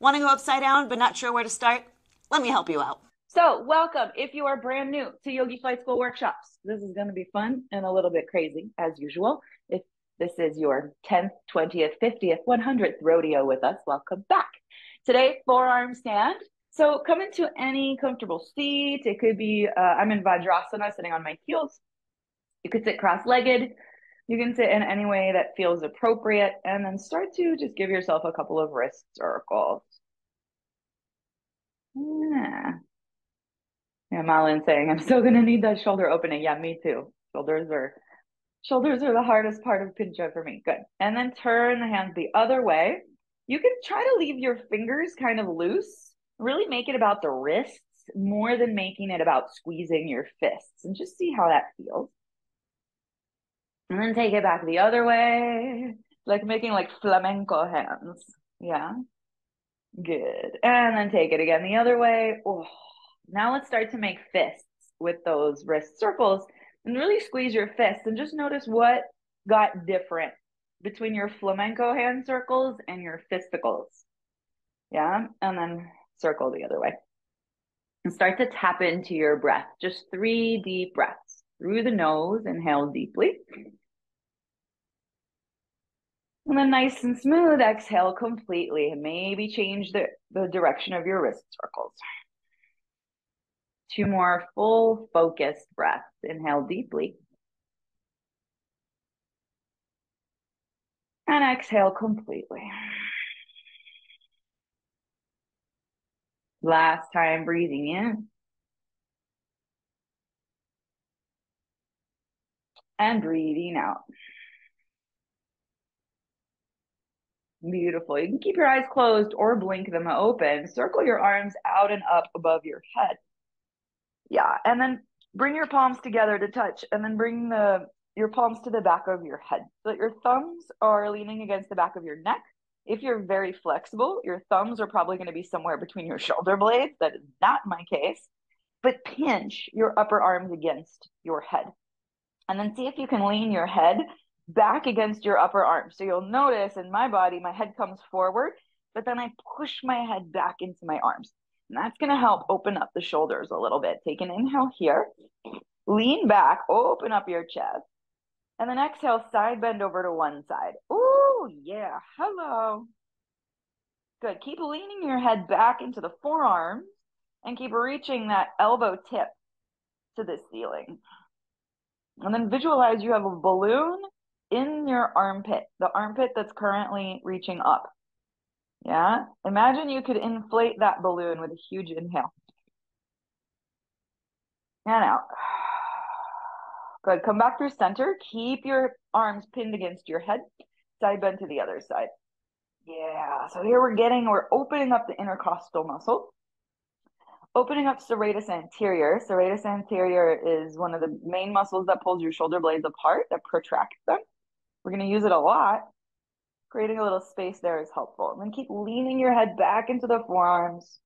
Want to go upside down but not sure where to start? Let me help you out. So, welcome. If you are brand new to Yogi Flight School workshops, this is going to be fun and a little bit crazy as usual. If this is your 10th, 20th, 50th, 100th rodeo with us, welcome back. Today, forearm stand. So, come into any comfortable seat. It could be, I'm in Vajrasana, sitting on my heels. You could sit cross legged. You can sit in any way that feels appropriate, and then start to just give yourself a couple of wrist circles. Yeah. Yeah, Malin saying, I'm still gonna need that shoulder opening. Yeah, me too. Shoulders are the hardest part of Pincha for me. Good. And then turn the hands the other way. You can try to leave your fingers kind of loose. Really make it about the wrists more than making it about squeezing your fists, and just see how that feels. And then take it back the other way, like making like flamenco hands. Yeah. Good. And then take it again the other way. Oh, now let's start to make fists with those wrist circles and really squeeze your fists and just notice what got different between your flamenco hand circles and your fisticles. Yeah. And then circle the other way and start to tap into your breath. Just 3 deep breaths through the nose. Inhale deeply. And then nice and smooth, exhale completely. And maybe change the direction of your wrist circles. 2 more full focused breaths. Inhale deeply. And exhale completely. Last time, breathing in. And breathing out. Beautiful. You can keep your eyes closed or blink them open. Circle your arms out and up above your head. Yeah, and then bring your palms together to touch, and then bring your palms to the back of your head so that your thumbs are leaning against the back of your neck. If you're very flexible, your thumbs are probably going to be somewhere between your shoulder blades. That is not my case. But pinch your upper arms against your head. And then see if you can lean your head back against your upper arm. So you'll notice in my body, my head comes forward, but then I push my head back into my arms. And that's going to help open up the shoulders a little bit. Take an inhale here, lean back, open up your chest. And then exhale, side bend over to one side. Ooh, yeah. Hello. Good. Keep leaning your head back into the forearms and keep reaching that elbow tip to the ceiling. And then visualize you have a balloon in your armpit, the armpit that's currently reaching up. Yeah. Imagine you could inflate that balloon with a huge inhale. And out. Good. Come back through center. Keep your arms pinned against your head. Side bend to the other side. Yeah. So here we're opening up the intercostal muscle. Opening up serratus anterior. Serratus anterior is one of the main muscles that pulls your shoulder blades apart, that protracts them. We're going to use it a lot. Creating a little space there is helpful. And then keep leaning your head back into the forearms.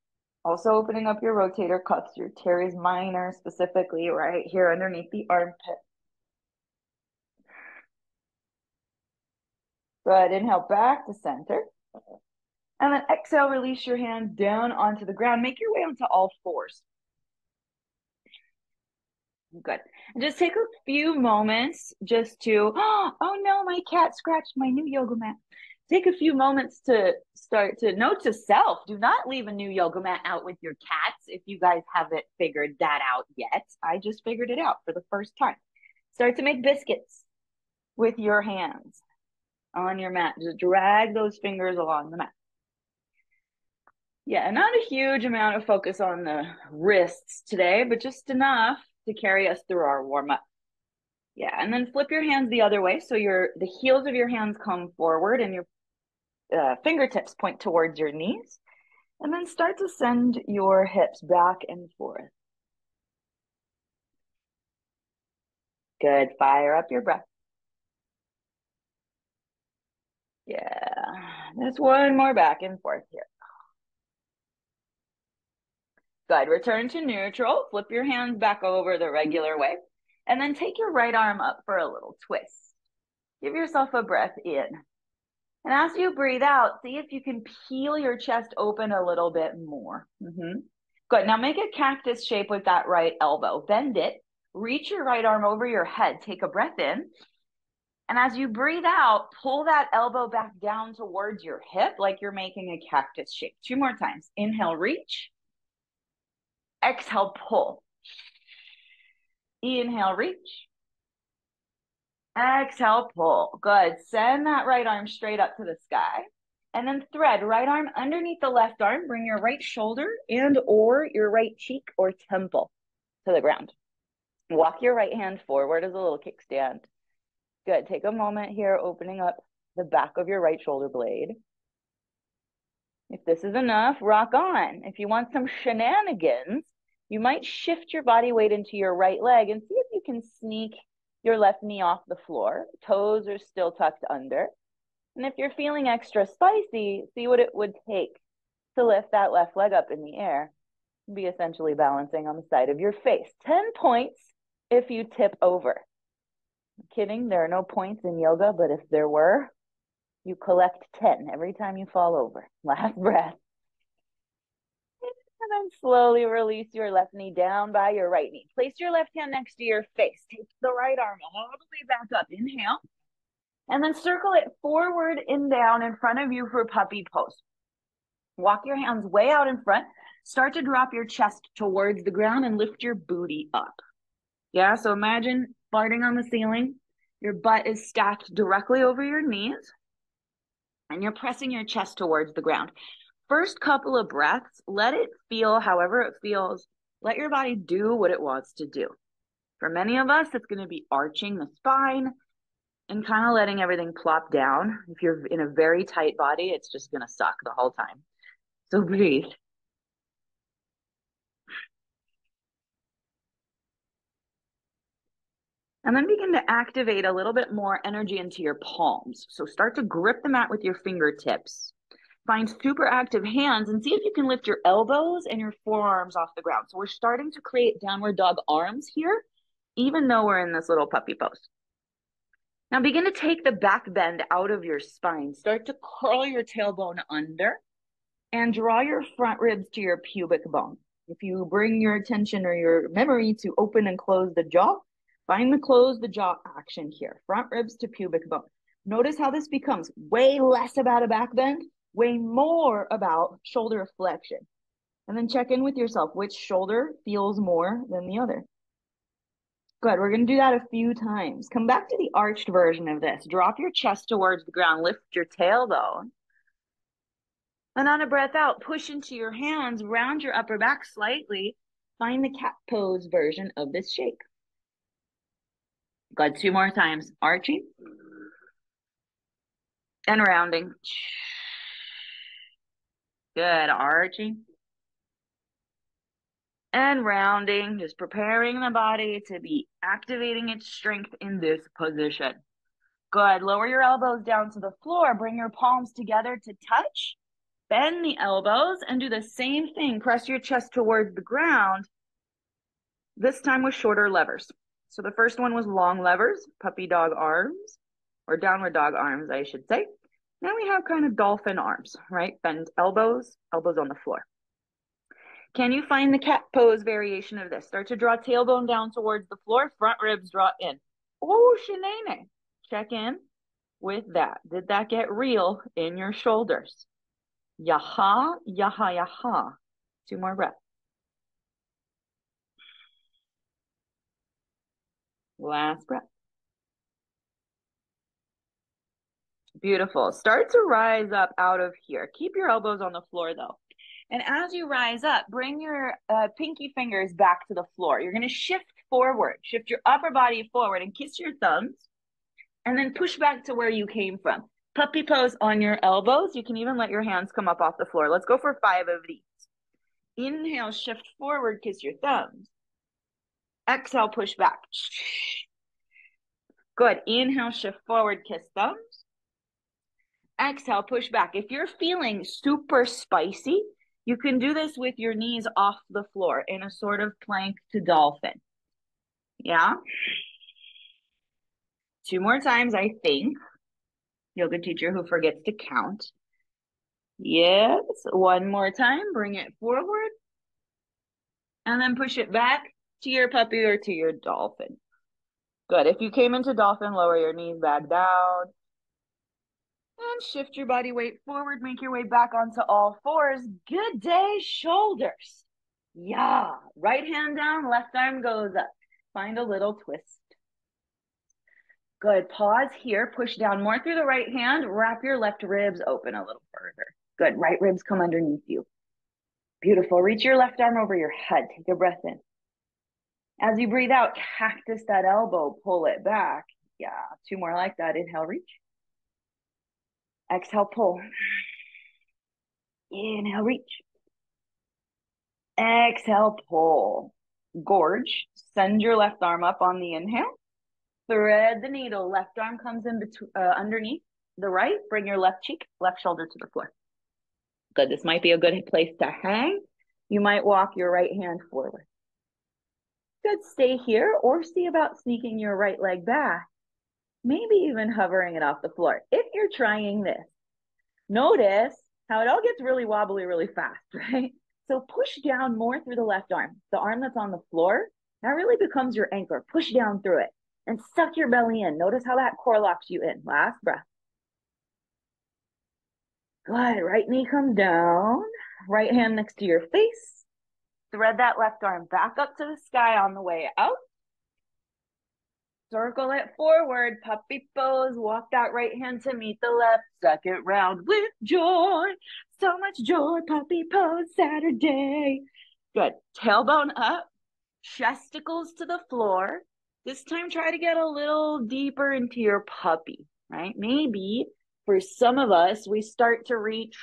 Also opening up your rotator cuffs, your teres minor specifically right here underneath the armpit. Good. Inhale back to center. And then exhale, release your hand down onto the ground. Make your way onto all fours. Good. And just take a few moments just to, oh no, my cat scratched my new yoga mat. Take a few moments to start to note to self, do not leave a new yoga mat out with your cats if you guys haven't figured that out yet. I just figured it out for the first time. Start to make biscuits with your hands on your mat. Just drag those fingers along the mat. Yeah, not a huge amount of focus on the wrists today, but just enough to carry us through our warm-up. Yeah, and then flip your hands the other way. So the heels of your hands come forward and your fingertips point towards your knees. And then start to send your hips back and forth. Good. Fire up your breath. Yeah. There's one more back and forth here. Good. Return to neutral. Flip your hands back over the regular way. And then take your right arm up for a little twist. Give yourself a breath in. And as you breathe out, see if you can peel your chest open a little bit more. Good. Now make a cactus shape with that right elbow. Bend it. Reach your right arm over your head. Take a breath in. And as you breathe out, pull that elbow back down towards your hip like you're making a cactus shape. 2 more times. Inhale, reach. Exhale, pull. Inhale, reach. Exhale, pull. Good. Send that right arm straight up to the sky. And then thread right arm underneath the left arm. Bring your right shoulder and or your right cheek or temple to the ground. Walk your right hand forward as a little kickstand. Good. Take a moment here, opening up the back of your right shoulder blade. If this is enough, rock on. If you want some shenanigans, you might shift your body weight into your right leg and see if you can sneak your left knee off the floor. Toes are still tucked under. And if you're feeling extra spicy, see what it would take to lift that left leg up in the air and be essentially balancing on the side of your face. 10 points if you tip over. I'm kidding, there are no points in yoga, but if there were, you collect 10 every time you fall over. Last breath. And then slowly release your left knee down by your right knee. Place your left hand next to your face. Take the right arm all the way back up. Inhale. And then circle it forward and down in front of you for puppy pose. Walk your hands way out in front. Start to drop your chest towards the ground and lift your booty up. Yeah, so imagine farting on the ceiling. Your butt is stacked directly over your knees. And you're pressing your chest towards the ground. First couple of breaths, let it feel however it feels. Let your body do what it wants to do. For many of us, it's going to be arching the spine and kind of letting everything plop down. If you're in a very tight body, it's just going to suck the whole time. So breathe. And then begin to activate a little bit more energy into your palms. So start to grip the mat with your fingertips. Find super active hands and see if you can lift your elbows and your forearms off the ground. So we're starting to create downward dog arms here, even though we're in this little puppy pose. Now begin to take the back bend out of your spine. Start to curl your tailbone under and draw your front ribs to your pubic bone. If you bring your attention or your memory to open and close the jaw, find the close the jaw action here. Front ribs to pubic bone. Notice how this becomes way less about a back bend, way more about shoulder flexion. And then check in with yourself. Which shoulder feels more than the other? Good. We're going to do that a few times. Come back to the arched version of this. Drop your chest towards the ground. Lift your tailbone. And on a breath out, push into your hands. Round your upper back slightly. Find the cat pose version of this shape. Good. 2 more times. Arching. And rounding. Good. Arching. And rounding. Just preparing the body to be activating its strength in this position. Good. Lower your elbows down to the floor. Bring your palms together to touch. Bend the elbows and do the same thing. Press your chest towards the ground. This time with shorter levers. So the first one was long levers, puppy dog arms, or downward dog arms, I should say. Now we have kind of dolphin arms, right? Bend elbows, elbows on the floor. Can you find the cat pose variation of this? Start to draw tailbone down towards the floor, front ribs draw in. Oh, shenane. Check in with that. Did that get real in your shoulders? Yaha, yaha, yaha. 2 more breaths. Last breath. Beautiful. Start to rise up out of here. Keep your elbows on the floor though. And as you rise up, bring your pinky fingers back to the floor. You're going to shift forward. Shift your upper body forward and kiss your thumbs. And then push back to where you came from. Puppy pose on your elbows. You can even let your hands come up off the floor. Let's go for 5 of these. Inhale, shift forward, kiss your thumbs. Exhale, push back. Good. Inhale, shift forward, kiss thumbs. Exhale, push back. If you're feeling super spicy, you can do this with your knees off the floor in a sort of plank to dolphin. Yeah? 2 more times, I think. Yoga teacher who forgets to count. Yes, one more time. Bring it forward. And then push it back to your puppy or to your dolphin. Good. If you came into dolphin, lower your knees back down. And shift your body weight forward. Make your way back onto all fours. Good day, shoulders. Yeah. Right hand down, left arm goes up. Find a little twist. Good. Pause here. Push down more through the right hand. Wrap your left ribs open a little further. Good. Right ribs come underneath you. Beautiful. Reach your left arm over your head. Take a breath in. As you breathe out, cactus that elbow. Pull it back. Yeah. Two more like that. Inhale, reach. Exhale, pull. Inhale, reach. Exhale, pull. Gorge. Send your left arm up on the inhale. Thread the needle. Left arm comes in between, underneath the right. Bring your left cheek, left shoulder to the floor. Good. This might be a good place to hang. You might walk your right hand forward. Good. Stay here or see about sneaking your right leg back. Maybe even hovering it off the floor. If you're trying this, notice how it all gets really wobbly really fast, right? So push down more through the left arm. The arm that's on the floor, that really becomes your anchor. Push down through it and suck your belly in. Notice how that core locks you in. Last breath. Good. Right knee comes down. Right hand next to your face. Thread that left arm back up to the sky on the way out. Circle it forward, puppy pose. Walk that right hand to meet the left. Second round with joy. So much joy, puppy pose Saturday. Good. Tailbone up, chesticles to the floor. This time try to get a little deeper into your puppy, right? Maybe for some of us, we start to reach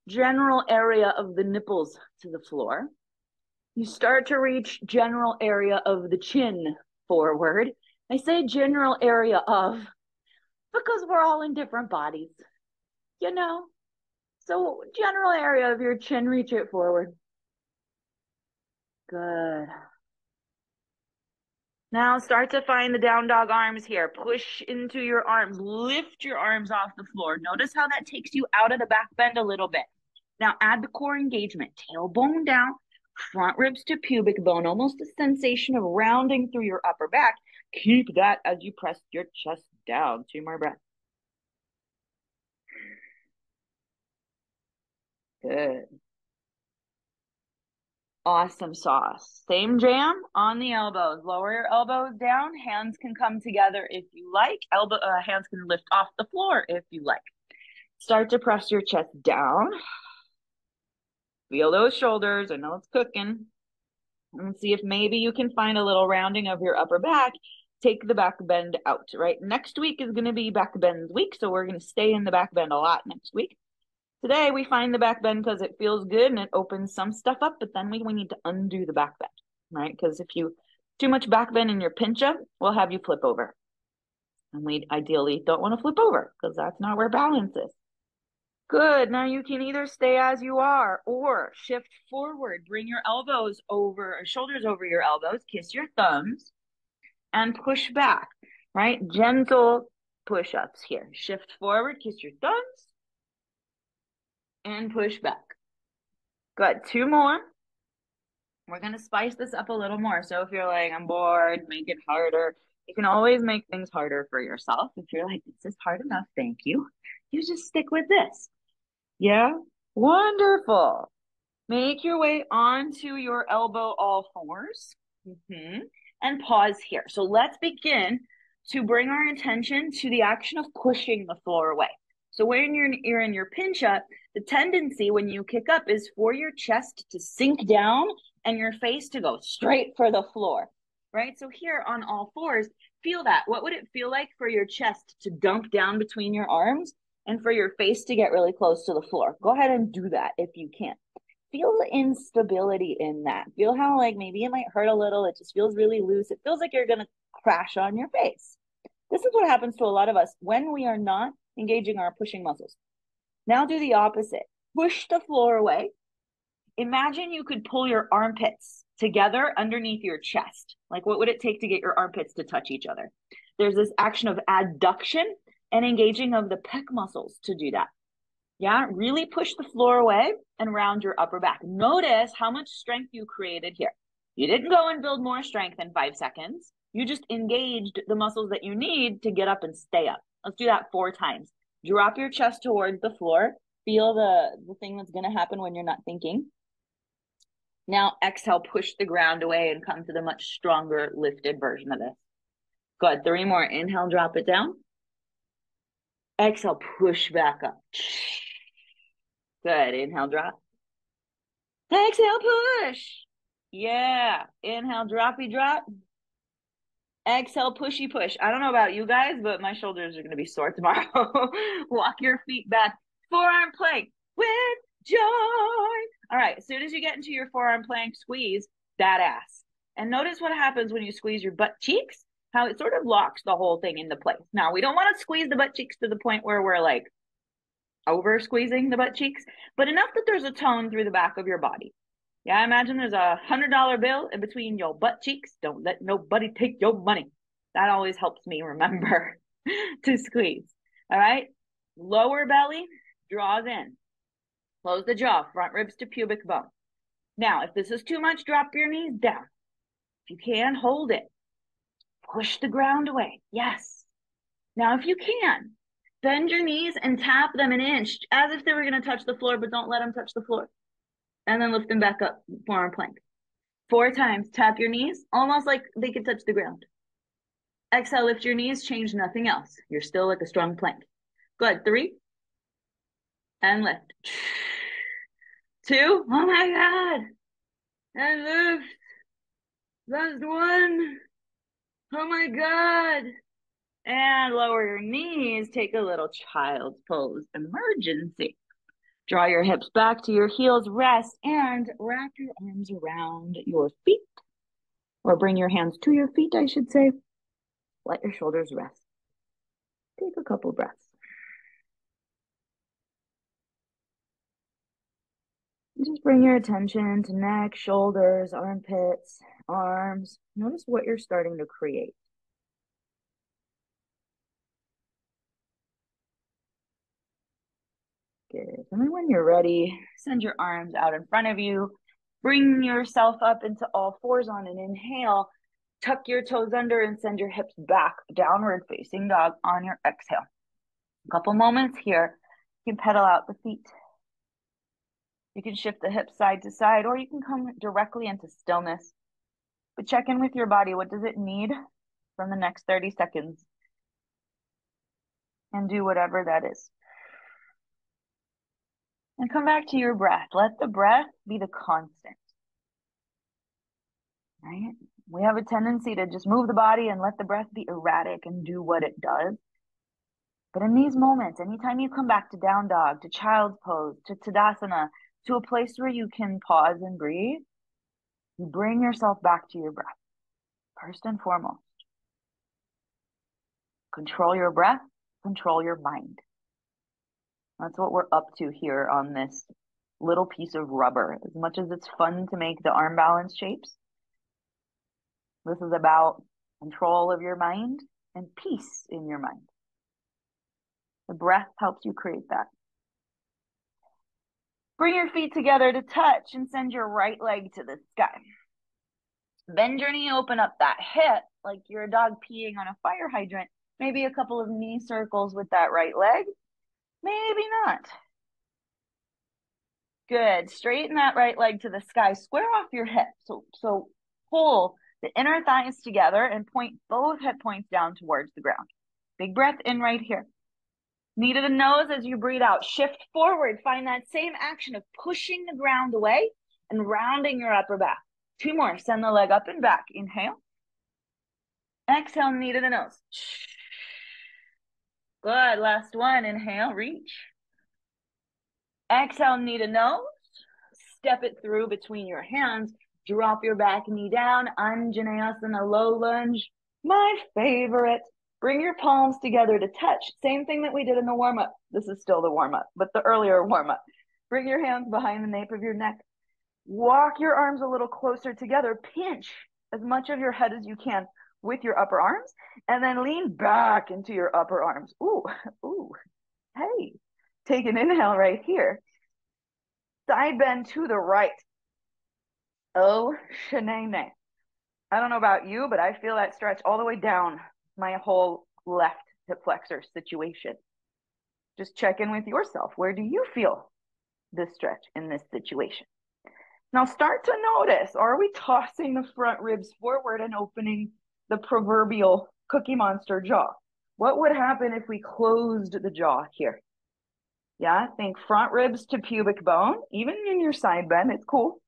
general area of the nipples to the floor. You start to reach general area of the chin forward. I say general area of because we're all in different bodies, you know? So general area of your chin, reach it forward. Good. Now start to find the down dog arms here. Push into your arms. Lift your arms off the floor. Notice how that takes you out of the back bend a little bit. Now add the core engagement. Tailbone down, front ribs to pubic bone. Almost a sensation of rounding through your upper back. Keep that as you press your chest down. Two more breaths. Good. Awesome sauce. Same jam on the elbows. Lower your elbows down. Hands can come together if you like. Hands can lift off the floor if you like. Start to press your chest down. Feel those shoulders. I know it's cooking. And see if maybe you can find a little rounding of your upper back. Take the back bend out, right? Next week is going to be back bend week, so we're going to stay in the back bend a lot next week. Today, we find the back bend because it feels good and it opens some stuff up, but then we need to undo the back bend, right? Because if you too much back bend in your pincha, we'll have you flip over. And we ideally don't want to flip over because that's not where balance is. Good. Now you can either stay as you are or shift forward. Bring your elbows over, or shoulders over your elbows. Kiss your thumbs and push back, right? Gentle push-ups here. Shift forward, kiss your thumbs, and push back. Good. Two more. We're going to spice this up a little more. So if you're like, I'm bored, make it harder. You can always make things harder for yourself. If you're like, this is hard enough, thank you. You just stick with this. Yeah? Wonderful. Make your way onto your elbow all fours. And pause here. So let's begin to bring our attention to the action of pushing the floor away. So when you're in your pincha, the tendency when you kick up is for your chest to sink down and your face to go straight for the floor, right? So here on all fours, feel that. What would it feel like for your chest to dunk down between your arms and for your face to get really close to the floor? Go ahead and do that if you can. Feel the instability in that. Feel how like maybe it might hurt a little. It just feels really loose. It feels like you're going to crash on your face. This is what happens to a lot of us when we are not engaging our pushing muscles. Now do the opposite. Push the floor away. Imagine you could pull your armpits together underneath your chest. Like what would it take to get your armpits to touch each other? There's this action of adduction and engaging of the pec muscles to do that. Yeah, really push the floor away and round your upper back. Notice how much strength you created here. You didn't go and build more strength in 5 seconds. You just engaged the muscles that you need to get up and stay up. Let's do that 4 times. Drop your chest towards the floor. Feel the thing that's going to happen when you're not thinking. Now exhale, push the ground away and come to the much stronger lifted version of this. Good. 3 more. Inhale, drop it down. Exhale, push back up. Good. Inhale, drop. Exhale, push. Yeah. Inhale, droppy drop. Exhale, pushy push. I don't know about you guys, but my shoulders are going to be sore tomorrow. Walk your feet back. Forearm plank with joy. All right. As soon as you get into your forearm plank, squeeze that ass. And notice what happens when you squeeze your butt cheeks, how it sort of locks the whole thing into place. Now, we don't want to squeeze the butt cheeks to the point where we're like over squeezing the butt cheeks, but enough that there's a tone through the back of your body. Yeah, imagine there's a $100 bill in between your butt cheeks. Don't let nobody take your money. That always helps me remember to squeeze. All right. Lower belly draws in. Close the jaw, front ribs to pubic bone. Now, if this is too much, drop your knees down. If you can, hold it. Push the ground away. Yes. Now, if you can, bend your knees and tap them an inch as if they were going to touch the floor, but don't let them touch the floor. And then lift them back up, forearm plank. 4 times, tap your knees, almost like they could touch the ground. Exhale, lift your knees, change nothing else. You're still like a strong plank. Good, 3. And lift. 2, oh my God. And lift. Last 1. Oh my God. And lower your knees, take a little child's pose, emergency. Draw your hips back to your heels, rest, and wrap your arms around your feet. Or bring your hands to your feet, I should say. Let your shoulders rest. Take a couple breaths. Just bring your attention to neck, shoulders, armpits, arms. Notice what you're starting to create. Good. And then when you're ready, send your arms out in front of you. Bring yourself up into all 4s on an inhale. Tuck your toes under and send your hips back, downward facing dog on your exhale. A couple moments here. You can pedal out the feet. You can shift the hips side to side, or you can come directly into stillness. But check in with your body. What does it need from the next 30 seconds? And do whatever that is. And come back to your breath. Let the breath be the constant. Right? We have a tendency to just move the body and let the breath be erratic and do what it does. But in these moments, anytime you come back to down dog, to child's pose, to Tadasana, to a place where you can pause and breathe, you bring yourself back to your breath. First and foremost, control your breath, control your mind. That's what we're up to here on this little piece of rubber. As much as it's fun to make the arm balance shapes, this is about control of your mind and peace in your mind. The breath helps you create that. Bring your feet together to touch and send your right leg to the sky. Bend your knee, open up that hip like you're a dog peeing on a fire hydrant. Maybe a couple of knee circles with that right leg. Maybe not. Good. Straighten that right leg to the sky. Square off your hip. So pull the inner thighs together and point both hip points down towards the ground. Big breath in right here. Knee to the nose as you breathe out. Shift forward. Find that same action of pushing the ground away and rounding your upper back. 2 more. Send the leg up and back. Inhale. Exhale, knee to the nose. Good. Last 1. Inhale, reach. Exhale, knee to nose. Step it through between your hands. Drop your back knee down. Anjaneyasana, low lunge. My favorite. Bring your palms together to touch. Same thing that we did in the warm-up. This is still the warm-up, but the earlier warm-up. Bring your hands behind the nape of your neck. Walk your arms a little closer together. Pinch as much of your head as you can. with your upper arms, and then lean back into your upper arms. Ooh, ooh, hey. Take an inhale right here. Side bend to the right. Oh, shanae. I don't know about you, but I feel that stretch all the way down my whole left hip flexor situation. Just check in with yourself. Where do you feel this stretch in this situation? Now start to notice, are we tossing the front ribs forward and opening the proverbial Cookie Monster jaw? What would happen if we closed the jaw here? Yeah, think front ribs to pubic bone, even in your side bend, it's cool.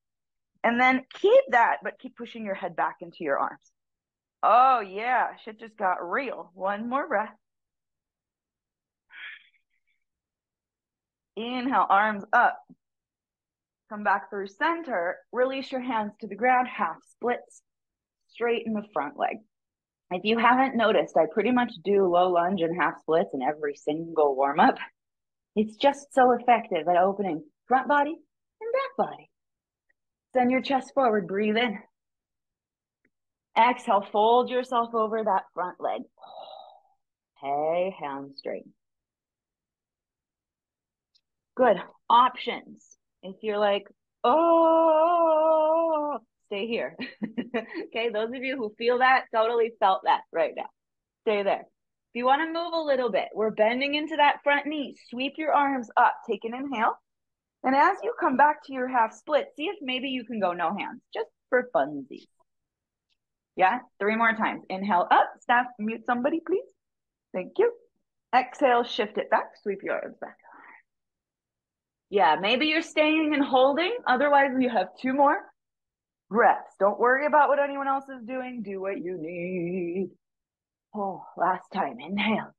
And then keep that, but keep pushing your head back into your arms. Oh yeah, shit just got real. One more breath. Inhale, arms up. Come back through center. Release your hands to the ground, half splits. Straighten the front leg. If you haven't noticed, I pretty much do low lunge and half splits in every single warm up. It's just so effective at opening front body and back body. Send your chest forward, breathe in. Exhale, fold yourself over that front leg. Hey, hamstring. Good. Options. If you're like, oh, stay here. Okay, those of you who feel that, totally felt that right now. Stay there. If you want to move a little bit, we're bending into that front knee. Sweep your arms up. Take an inhale. And as you come back to your half split, see if maybe you can go no hands, just for funsies. Yeah, 3 more times. Inhale up. Staff, mute somebody, please. Thank you. Exhale, shift it back. Sweep your arms back. Yeah, maybe you're staying and holding. Otherwise, you have 2 more breaths. Don't worry about what anyone else is doing. Do what you need. Oh, last time. Inhale.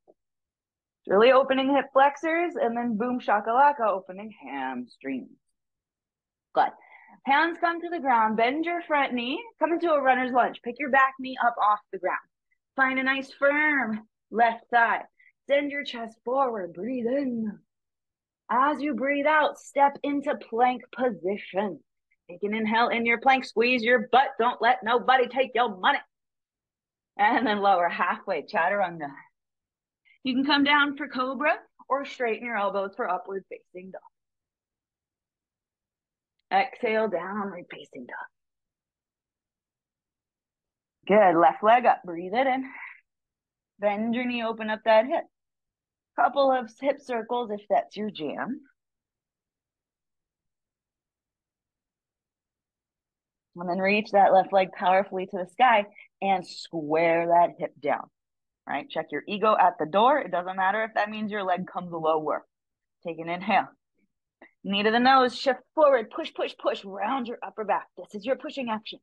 Really opening hip flexors, and then boom shakalaka, opening hamstrings. Good. Hands come to the ground. Bend your front knee. Come into a runner's lunge. Pick your back knee up off the ground. Find a nice firm left thigh. Send your chest forward. Breathe in. As you breathe out, step into plank position. Take an inhale in your plank. Squeeze your butt. Don't let nobody take your money. And then lower halfway, chaturanga. You can come down for cobra or straighten your elbows for upward facing dog. Exhale, downward facing dog. Good. Left leg up. Breathe it in. Bend your knee, open up that hip. Couple of hip circles if that's your jam. And then reach that left leg powerfully to the sky and square that hip down. Right? Check your ego at the door. It doesn't matter if that means your leg comes lower. Take an inhale. Knee to the nose, shift forward, push, push, push, round your upper back. This is your pushing action.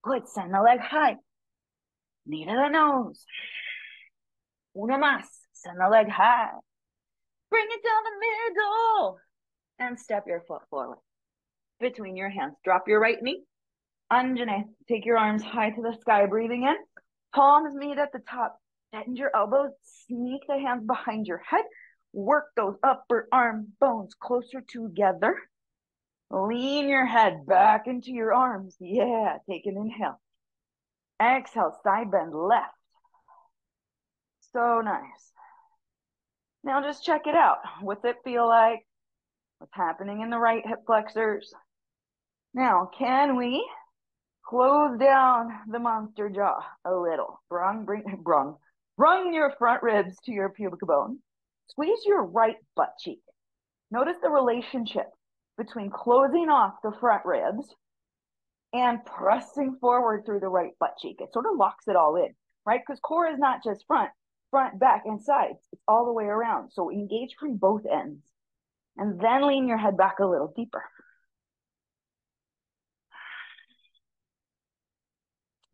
Good, send the leg high. Knee to the nose. Uno más, send the leg high. Bring it down the middle. And step your foot forward. Between your hands, drop your right knee. Anjane, take your arms high to the sky, breathing in. Palms meet at the top. Bend your elbows, sneak the hands behind your head. Work those upper arm bones closer together. Lean your head back into your arms. Yeah, take an inhale. Exhale, side bend left. So nice. Now just check it out. What's it feel like? What's happening in the right hip flexors? Now, can we close down the monster jaw a little? Brung your front ribs to your pubic bone. Squeeze your right butt cheek. Notice the relationship between closing off the front ribs and pressing forward through the right butt cheek. It sort of locks it all in, right? Because core is not just front, back, and sides. It's all the way around. So engage from both ends. And then lean your head back a little deeper.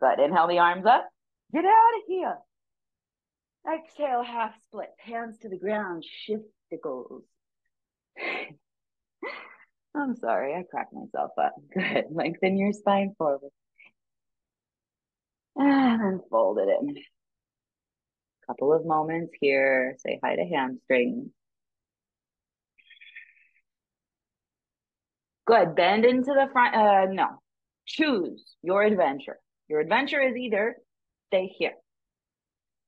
Good. Inhale the arms up. Get out of here. Exhale, half split. Hands to the ground. Shifticles. I'm sorry, I cracked myself up. Good. Lengthen your spine forward. And then fold it in. Couple of moments here. Say hi to hamstrings. Good. Bend into the front. No. Choose your adventure. Your adventure is either stay here.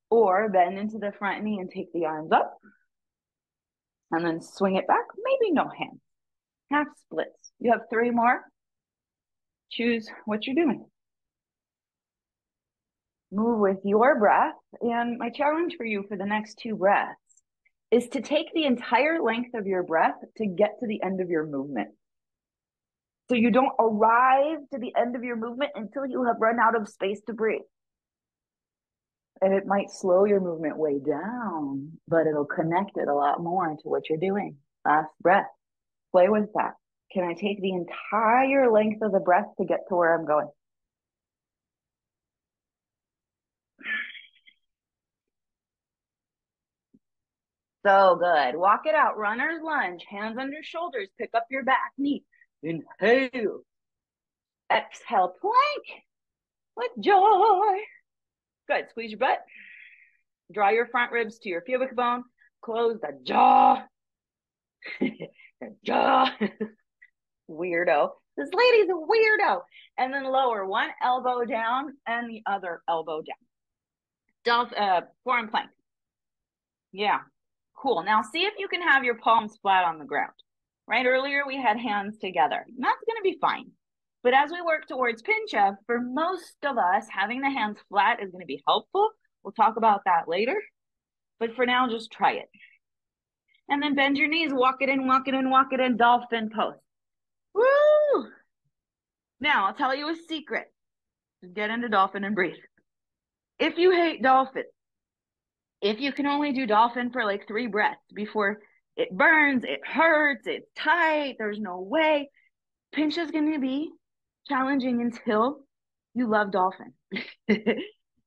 Or bend into the front knee and take the arms up. And then swing it back. Maybe no hands. Half splits. You have 3 more. Choose what you're doing. Move with your breath. And my challenge for you for the next 2 breaths is to take the entire length of your breath to get to the end of your movement. So you don't arrive to the end of your movement until you have run out of space to breathe. And it might slow your movement way down, but it'll connect it a lot more to what you're doing. Last breath. Play with that. Can I take the entire length of the breath to get to where I'm going? So good. Walk it out. Runner's lunge. Hands under shoulders. Pick up your back knee. Inhale. Exhale. Plank. With joy. Good. Squeeze your butt. Draw your front ribs to your pubic bone. Close the jaw. The jaw. Weirdo. This lady's a weirdo. And then lower one elbow down and the other elbow down. Forearm plank. Yeah. Cool. Now see if you can have your palms flat on the ground. Right? Earlier we had hands together. That's going to be fine. But as we work towards Pincha, for most of us, having the hands flat is going to be helpful. We'll talk about that later. But for now, just try it. And then bend your knees, walk it in, walk it in, walk it in, dolphin pose. Woo! Now, I'll tell you a secret. Just get into dolphin and breathe. If you hate dolphin, if you can only do dolphin for like 3 breaths before it burns, it hurts, it's tight, there's no way, Pincha is going to be challenging until you love dolphin.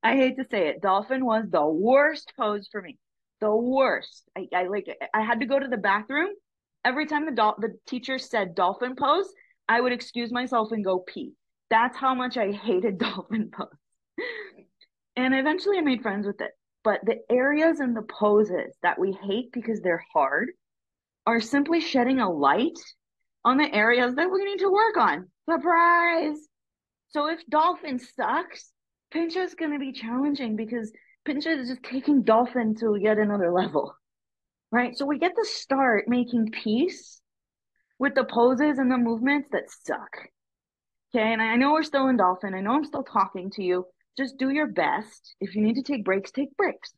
I hate to say it. Dolphin was the worst pose for me. The worst. I had to go to the bathroom. Every time the teacher said dolphin pose, I would excuse myself and go pee. That's how much I hated dolphin pose. And eventually I made friends with it. But the areas and the poses that we hate because they're hard are simply shedding a light on the areas that we need to work on. Surprise! So if dolphin sucks, Pincha is going to be challenging because Pincha is just taking dolphin to yet another level, right? So we get to start making peace with the poses and the movements that suck. Okay, and I know we're still in dolphin. I know I'm still talking to you. Just do your best. If you need to take breaks, take breaks.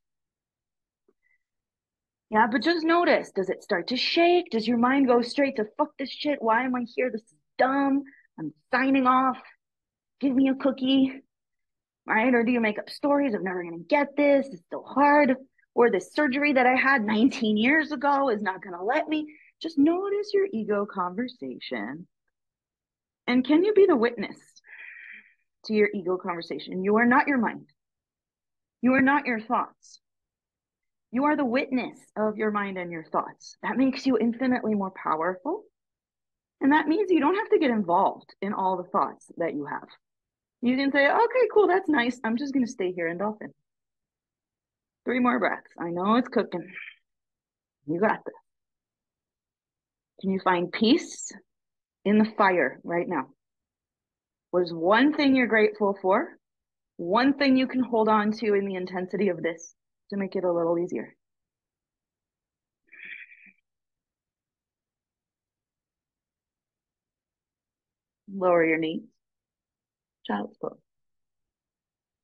Yeah, but just notice, does it start to shake? Does your mind go straight to fuck this shit? Why am I here? This is dumb. I'm signing off. Give me a cookie, right? Or do you make up stories of never going to get this? It's so hard. Or this surgery that I had 19 years ago is not going to let me. Just notice your ego conversation. And can you be the witness to your ego conversation? You are not your mind. You are not your thoughts. You are the witness of your mind and your thoughts. That makes you infinitely more powerful. And that means you don't have to get involved in all the thoughts that you have. You can say, okay, cool, that's nice. I'm just going to stay here in dolphin. 3 more breaths. I know it's cooking. You got this. Can you find peace in the fire right now? What is one thing you're grateful for? One thing you can hold on to in the intensity of this to make it a little easier. Lower your knees. Child's pose.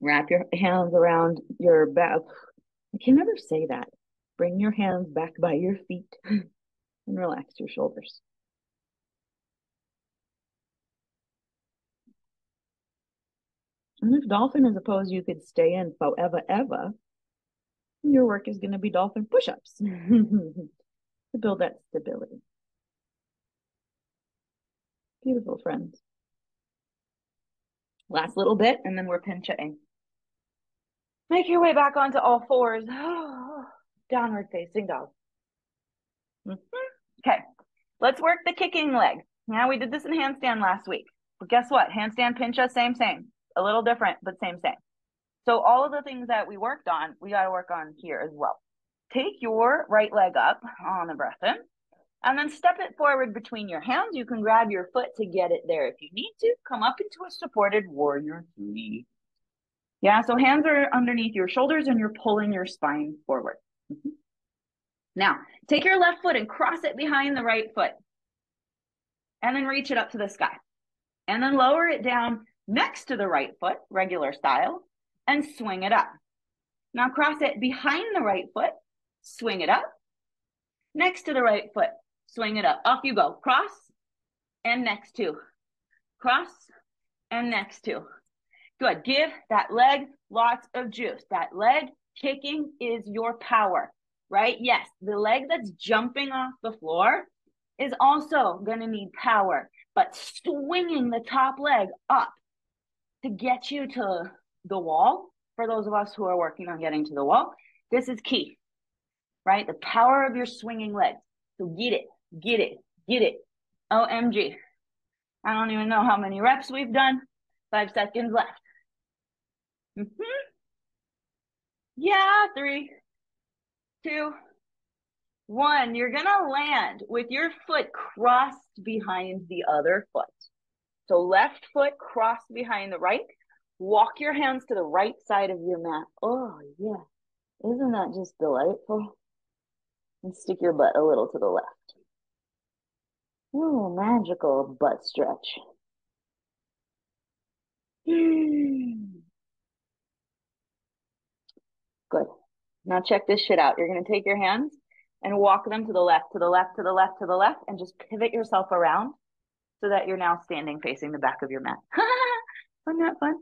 Wrap your hands around your back. I can never say that. Bring your hands back by your feet and relax your shoulders. And if dolphin is a pose you could stay in forever, ever, your work is going to be dolphin push-ups to build that stability. Beautiful, friends. Last little bit, and then we're pinchaing. Make your way back onto all fours. Downward facing dog. Okay, let's work the kicking leg. Yeah, we did this in handstand last week. But guess what? Handstand, pincha, same. A little different, but same. So all of the things that we worked on, we got to work on here as well. Take your right leg up on the breath in, and then step it forward between your hands. You can grab your foot to get it there if you need to. Come up into a supported warrior 3. Yeah, so hands are underneath your shoulders and you're pulling your spine forward. Now, take your left foot and cross it behind the right foot. And then reach it up to the sky. And then lower it down next to the right foot, regular style, and swing it up. Now cross it behind the right foot, swing it up. Next to the right foot, swing it up. Off you go. Cross and next to. Cross and next to. Good. Give that leg lots of juice. That leg kicking is your power, right? Yes, the leg that's jumping off the floor is also going to need power, but swinging the top leg up to get you to the wall, for those of us who are working on getting to the wall, this is key, right? The power of your swinging leg. So get it, get it, get it. OMG. I don't even know how many reps we've done. 5 seconds left. Yeah, 3, 2, 1. You're going to land with your foot crossed behind the other foot. So left foot crossed behind the right. Walk your hands to the right side of your mat. Oh, yeah. Isn't that just delightful? And stick your butt a little to the left. Oh, magical butt stretch. Good. Now check this shit out. You're going to take your hands and walk them to the left, to the left, to the left, to the left, and just pivot yourself around so that you're now standing facing the back of your mat. Isn't that fun?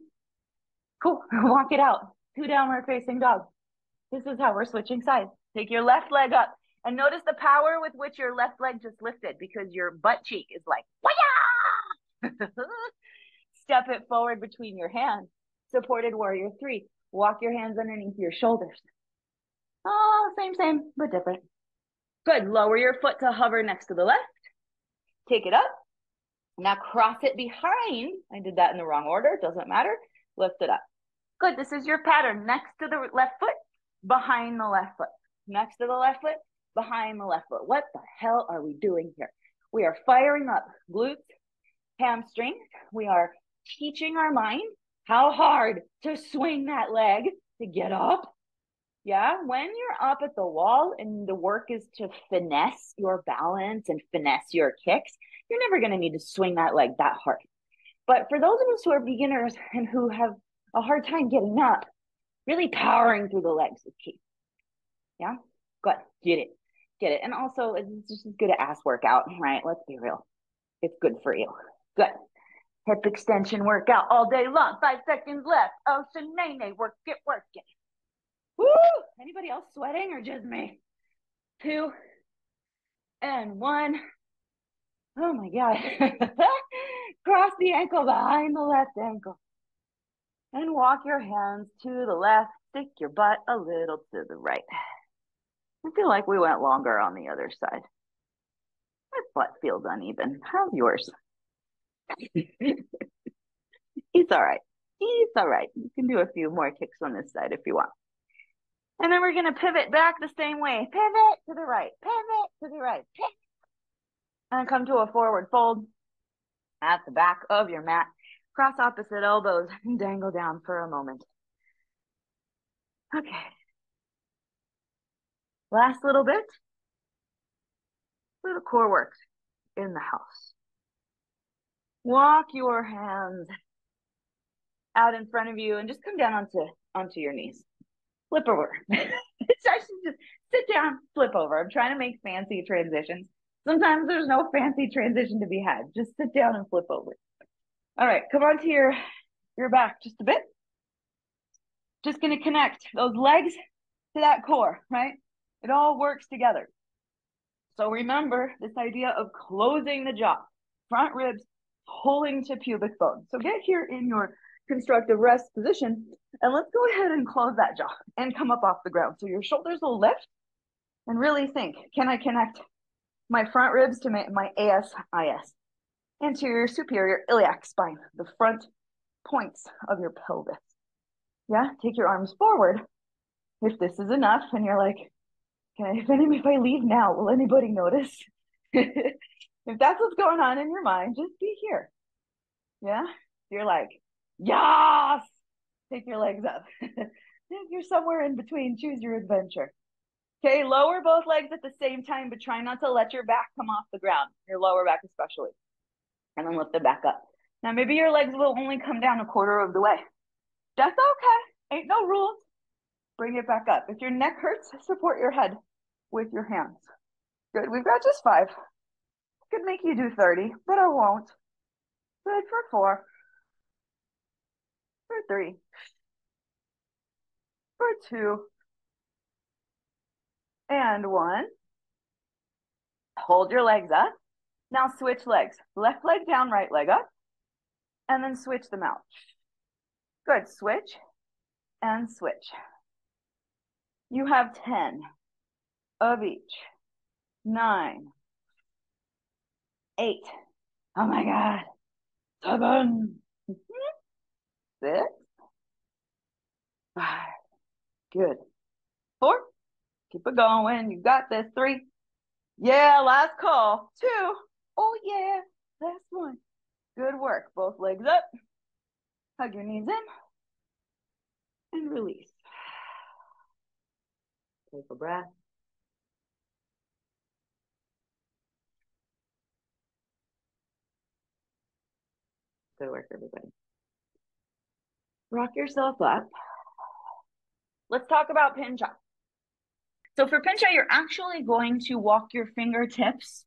Cool. Walk it out. 2 downward facing dog. This is how we're switching sides. Take your left leg up and notice the power with which your left leg just lifted because your butt cheek is like, waya! Step it forward between your hands. Supported warrior 3. Walk your hands underneath your shoulders. Oh, same, but different. Good. Lower your foot to hover next to the left. Take it up. Now cross it behind. I did that in the wrong order. Doesn't matter. Lift it up. Good. This is your pattern. Next to the left foot, behind the left foot. Next to the left foot, behind the left foot. What the hell are we doing here? We are firing up glutes, hamstrings. We are teaching our mind how hard to swing that leg to get up. Yeah, when you're up at the wall and the work is to finesse your balance and finesse your kicks, you're never going to need to swing that leg that hard. But for those of us who are beginners and who have a hard time getting up, really powering through the legs is key. Yeah, good. Get it. Get it. And also, it's just as good an ass workout, right? Let's be real. It's good for you. Good. Hip extension workout all day long. 5 seconds left. Oh, Shanae, work it, work it. Woo! Anybody else sweating or just me? 2 and 1. Oh my God. Cross the ankle behind the left ankle. And walk your hands to the left. Stick your butt a little to the right. I feel like we went longer on the other side. My butt feels uneven. How's yours? It's all right. It's all right. You can do a few more kicks on this side if you want. And then we're going to pivot back the same way. Pivot to the right. Pivot to the right. Pivot. And come to a forward fold at the back of your mat. Cross opposite elbows and dangle down for a moment. Okay. Last little bit. Little core work in the house. Walk your hands out in front of you and just come down onto your knees. Flip over. It's actually just sit down, flip over. I'm trying to make fancy transitions. Sometimes there's no fancy transition to be had. Just sit down and flip over. All right, come onto your back just a bit. Just going to connect those legs to that core, right? It all works together. So remember this idea of closing the jaw, front ribs pulling to pubic bone. So get here in your constructive rest position and let's go ahead and close that jaw and come up off the ground. So your shoulders will lift and really think, can I connect my front ribs to my ASIS? Anterior superior iliac spine, the front points of your pelvis. Yeah, take your arms forward. If this is enough and you're like, okay, if I leave now, will anybody notice? If that's what's going on in your mind, just be here. Yeah, you're like, yes, Take your legs up. If you're somewhere in between, choose your adventure. Okay, lower both legs at the same time, but try not to let your back come off the ground, your lower back especially. And then lift it back up. Now, maybe your legs will only come down a quarter of the way. That's okay. Ain't no rules. Bring it back up. If your neck hurts, support your head with your hands. Good. We've got just 5. Could make you do 30, but I won't. Good for 4. For 3. For 2. And 1. Hold your legs up. Now switch legs. Left leg down, right leg up. And then switch them out. Good. Switch and switch. You have 10 of each. 9. 8. Oh my God. 7. 6. 5. Good. 4. Keep it going. You got this. 3. Yeah, last call. 2. Oh yeah, last 1. Good work. Both legs up. Hug your knees in. And release. Take a breath. Good work, everybody. Rock yourself up. Let's talk about Pincha. So for Pincha, you're actually going to walk your fingertips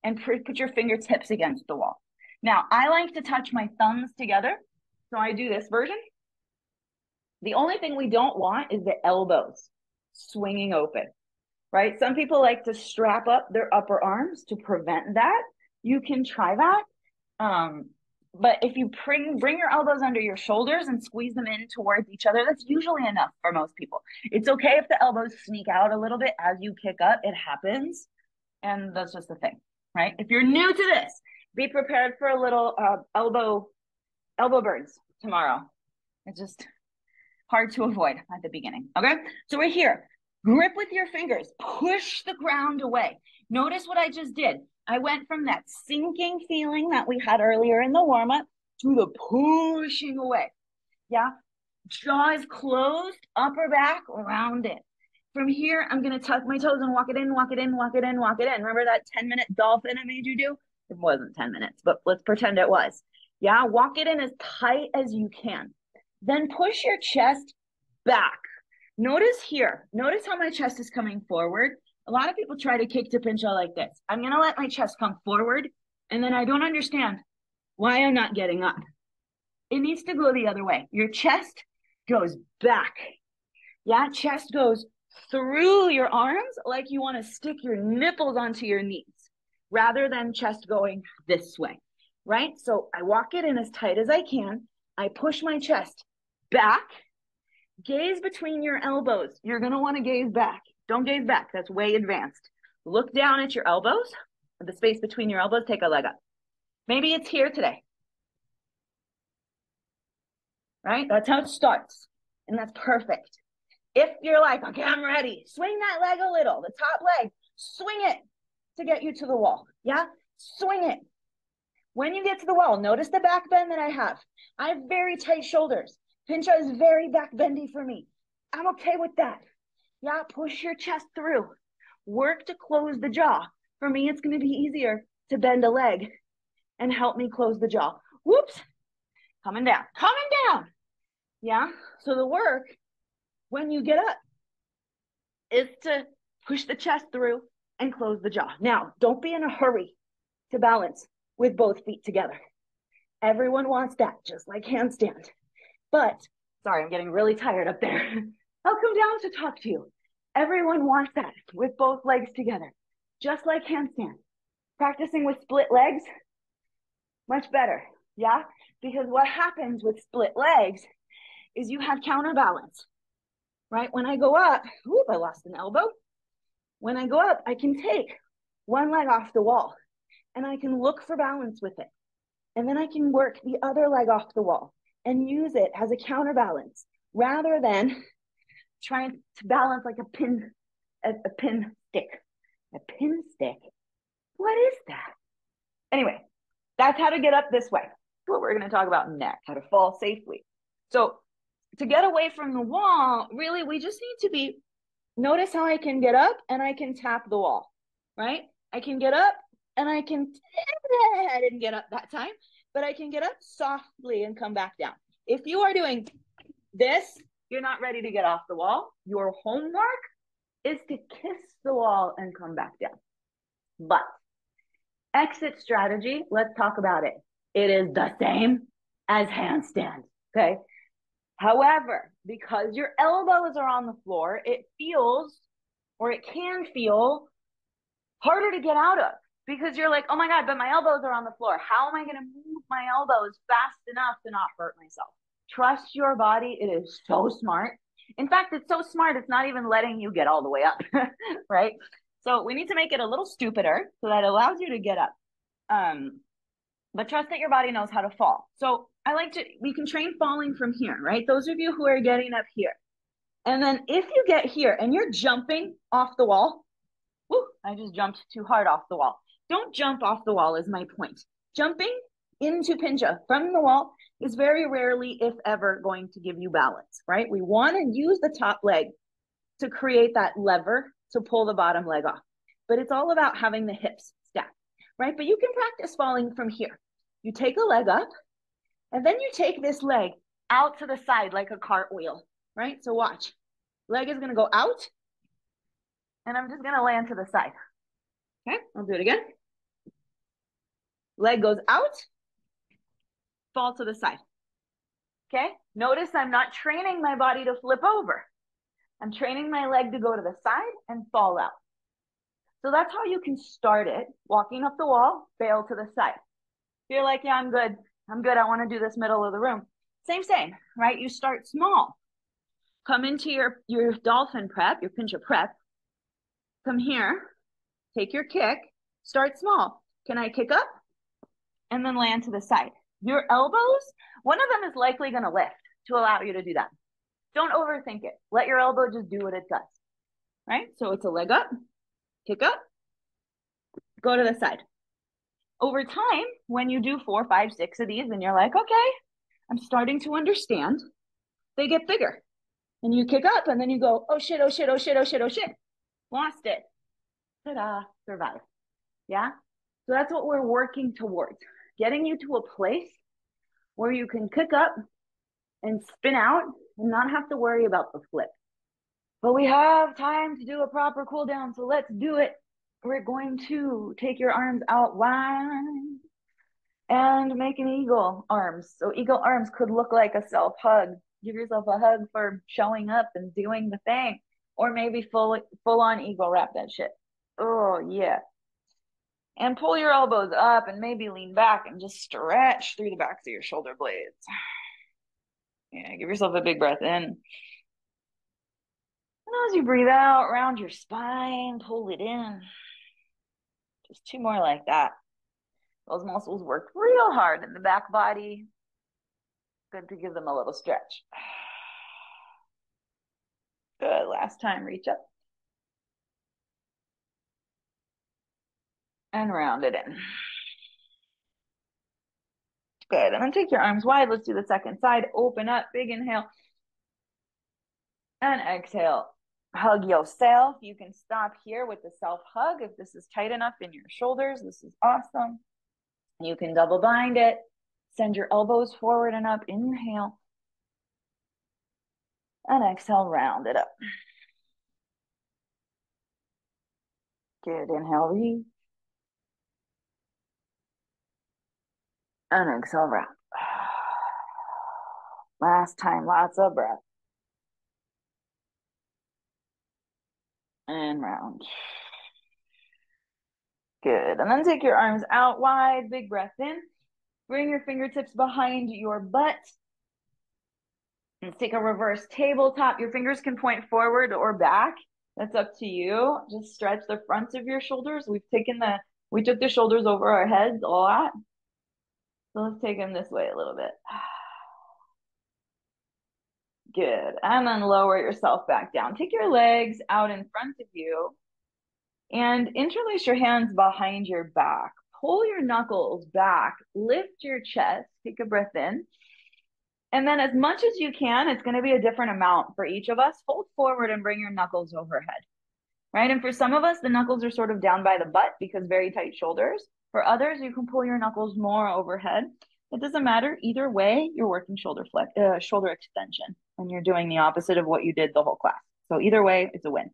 and put your fingertips against the wall. Now, I like to touch my thumbs together, so I do this version. The only thing we don't want is the elbows swinging open, right? Some people like to strap up their upper arms to prevent that. You can try that. But if you bring your elbows under your shoulders and squeeze them in towards each other, that's usually enough for most people. It's okay if the elbows sneak out a little bit as you kick up. It happens. And that's just the thing, right? If you're new to this, be prepared for a little elbow burns tomorrow. It's just hard to avoid at the beginning, okay? So we're here. Grip with your fingers. Push the ground away. Notice what I just did. I went from that sinking feeling that we had earlier in the warm-up to the pushing away. Yeah? Jaws closed, upper back, rounded. From here, I'm going to tuck my toes and walk it in, walk it in, walk it in, walk it in. Remember that 10-minute dolphin I made you do? It wasn't 10 minutes, but let's pretend it was. Yeah? Walk it in as tight as you can. Then push your chest back. Notice here. Notice how my chest is coming forward. A lot of people try to kick to Pincha like this. I'm going to let my chest come forward, and then I don't understand why I'm not getting up. It needs to go the other way. Your chest goes back. Yeah, chest goes through your arms like you want to stick your nipples onto your knees rather than chest going this way, right? So I walk it in as tight as I can. I push my chest back. Gaze between your elbows. You're going to want to gaze back. Don't gaze back. That's way advanced. Look down at your elbows, the space between your elbows. Take a leg up. Maybe it's here today. Right? That's how it starts. And that's perfect. If you're like, okay, I'm ready, swing that leg a little, the top leg, swing it to get you to the wall. Yeah? Swing it. When you get to the wall, notice the back bend that I have. I have very tight shoulders. Pincha is very back bendy for me. I'm okay with that. Yeah, push your chest through. Work to close the jaw. For me, it's going to be easier to bend a leg and help me close the jaw. Whoops. Coming down. Coming down. Yeah, so the work when you get up is to push the chest through and close the jaw. Now, don't be in a hurry to balance with both feet together. Everyone wants that, just like handstand. But, sorry, I'm getting really tired up there. I'll come down to talk to you. Everyone wants that with both legs together, just like handstand. Practicing with split legs, much better, yeah? Because what happens with split legs is you have counterbalance, right? When I go up, whoop, I lost an elbow. When I go up, I can take one leg off the wall and I can look for balance with it. And then I can work the other leg off the wall and use it as a counterbalance rather than trying to balance like a pin stick. A pin stick? What is that? Anyway, that's how to get up this way. What we're going to talk about next, how to fall safely. So to get away from the wall, really, we just need to be, notice how I can get up and I can tap the wall, right? I can get up and I can, I didn't get up that time, but I can get up softly and come back down. If you are doing this, you're not ready to get off the wall. Your homework is to kiss the wall and come back down. But exit strategy, let's talk about it. It is the same as handstand, okay? However, because your elbows are on the floor, it feels, or it can feel, harder to get out of because you're like, oh my God, but my elbows are on the floor. How am I going to move my elbows fast enough to not hurt myself? Trust your body. It is so smart. In fact, it's so smart, it's not even letting you get all the way up, right? So we need to make it a little stupider so that it allows you to get up. But trust that your body knows how to fall. So we can train falling from here, right? Those of you who are getting up here. And then if you get here and you're jumping off the wall, whoo, I just jumped too hard off the wall. Don't jump off the wall is my point. Jumping into Pincha from the wall is very rarely, if ever, going to give you balance, right? We want to use the top leg to create that lever to pull the bottom leg off. But it's all about having the hips stacked, right? But you can practice falling from here. You take a leg up, and then you take this leg out to the side like a cartwheel, right? So watch. Leg is going to go out, and I'm just going to land to the side. Okay, I'll do it again. Leg goes out, fall to the side. Okay, notice I'm not training my body to flip over. I'm training my leg to go to the side and fall out. So that's how you can start it. Walking up the wall, bail to the side. If you're like, yeah, I'm good. I want to do this middle of the room. Same, right? You start small. Come into your dolphin prep, your Pincha prep. Come here, take your kick, start small. Can I kick up? And then land to the side. Your elbows, one of them is likely going to lift to allow you to do that. Don't overthink it. Let your elbow just do what it does, right? So it's a leg up, kick up, go to the side. Over time, when you do 4, 5, 6 of these and you're like, okay, I'm starting to understand, they get bigger. And you kick up and then you go, oh shit, oh shit, oh shit, oh shit, oh shit. Lost it. Ta-da, survive. Yeah? So that's what we're working towards. Getting you to a place where you can kick up and spin out and not have to worry about the flip. But we have time to do a proper cool down, so let's do it. We're going to take your arms out wide and make an eagle arms. So eagle arms could look like a self hug. Give yourself a hug for showing up and doing the thing. Or maybe full on eagle wrap that shit. Oh, yeah. And pull your elbows up and maybe lean back and just stretch through the backs of your shoulder blades. Yeah, give yourself a big breath in. And as you breathe out, round your spine, pull it in. Just 2 more like that. Those muscles work real hard in the back body. Good to give them a little stretch. Good, last time, reach up. And round it in. Good, and then take your arms wide. Let's do the second side. Open up, big inhale. And exhale. Hug yourself. You can stop here with the self hug if this is tight enough in your shoulders. This is awesome. You can double bind it. Send your elbows forward and up. Inhale. And exhale, round it up. Good. Inhale, reach. And exhale, round. Last time, lots of breath. And round. Good. And then take your arms out wide. Big breath in. Bring your fingertips behind your butt. Let's take a reverse tabletop. Your fingers can point forward or back. That's up to you. Just stretch the fronts of your shoulders. We took the shoulders over our heads a lot. So let's take them this way a little bit. Good. And then lower yourself back down. Take your legs out in front of you and interlace your hands behind your back. Pull your knuckles back. Lift your chest. Take a breath in. And then as much as you can, it's going to be a different amount for each of us. Hold forward and bring your knuckles overhead, right? And for some of us, the knuckles are sort of down by the butt because very tight shoulders. For others, you can pull your knuckles more overhead. It doesn't matter. Either way, you're working shoulder extension, and you're doing the opposite of what you did the whole class. So either way, it's a win.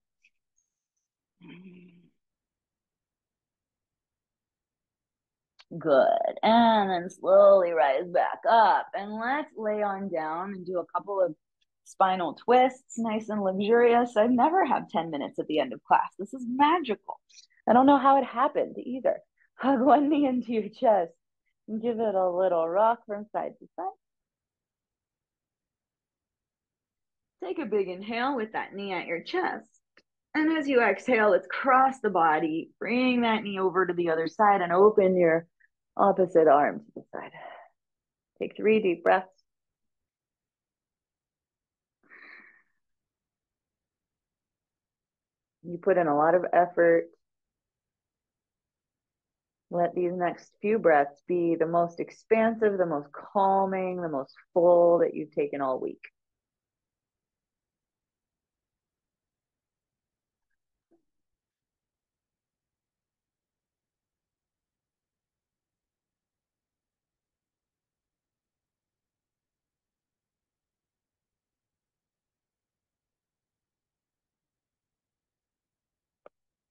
Good. And then slowly rise back up. And let's lay on down and do a couple of spinal twists, nice and luxurious. I've never had 10 minutes at the end of class. This is magical. I don't know how it happened either. Hug one knee into your chest and give it a little rock from side to side. Take a big inhale with that knee at your chest. And as you exhale, let's cross the body, bring that knee over to the other side and open your opposite arm to the side. Take 3 deep breaths. You put in a lot of effort. Let these next few breaths be the most expansive, the most calming, the most full that you've taken all week.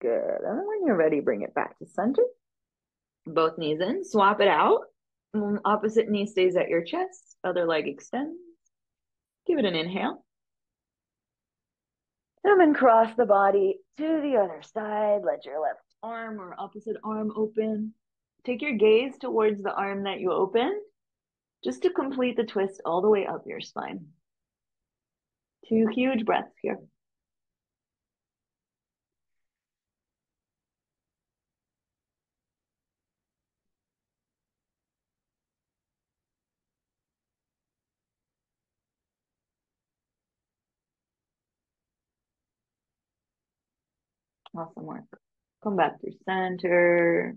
Good. And then when you're ready, bring it back to center. Both knees in, swap it out. Opposite knee stays at your chest, other leg extends. Give it an inhale. And then cross the body to the other side. Let your left arm or opposite arm open. Take your gaze towards the arm that you opened, just to complete the twist all the way up your spine. 2 huge breaths here. Awesome work. Come back through center.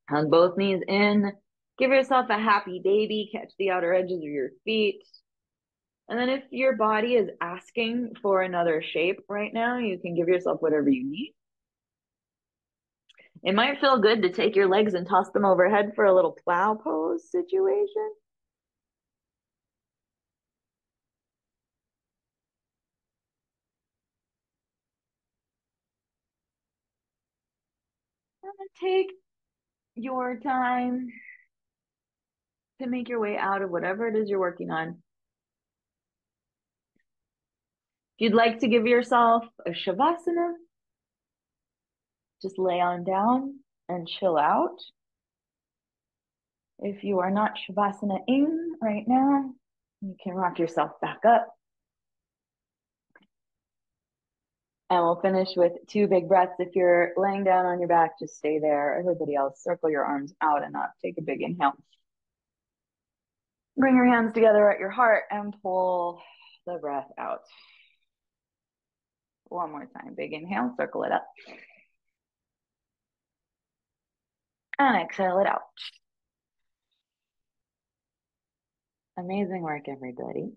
Hug both knees in. Give yourself a happy baby. Catch the outer edges of your feet. And then if your body is asking for another shape right now, you can give yourself whatever you need. It might feel good to take your legs and toss them overhead for a little plow pose situation. And then take your time to make your way out of whatever it is you're working on. If you'd like to give yourself a shavasana, just lay on down and chill out. If you are not shavasana-ing right now, you can rock yourself back up. And we'll finish with 2 big breaths. If you're laying down on your back, just stay there. Everybody else, circle your arms out and up. Take a big inhale. Bring your hands together at your heart and pull the breath out. One more time. Big inhale, circle it up. And exhale it out. Amazing work, everybody.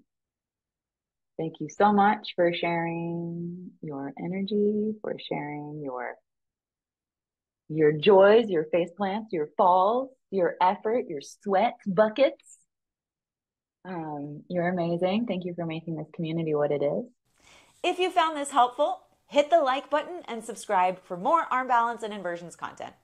Thank you so much for sharing your energy, for sharing your joys, your face plants, your falls, your effort, your sweat buckets. You're amazing. Thank you for making this community what it is. If you found this helpful, hit the like button and subscribe for more arm balance and inversions content.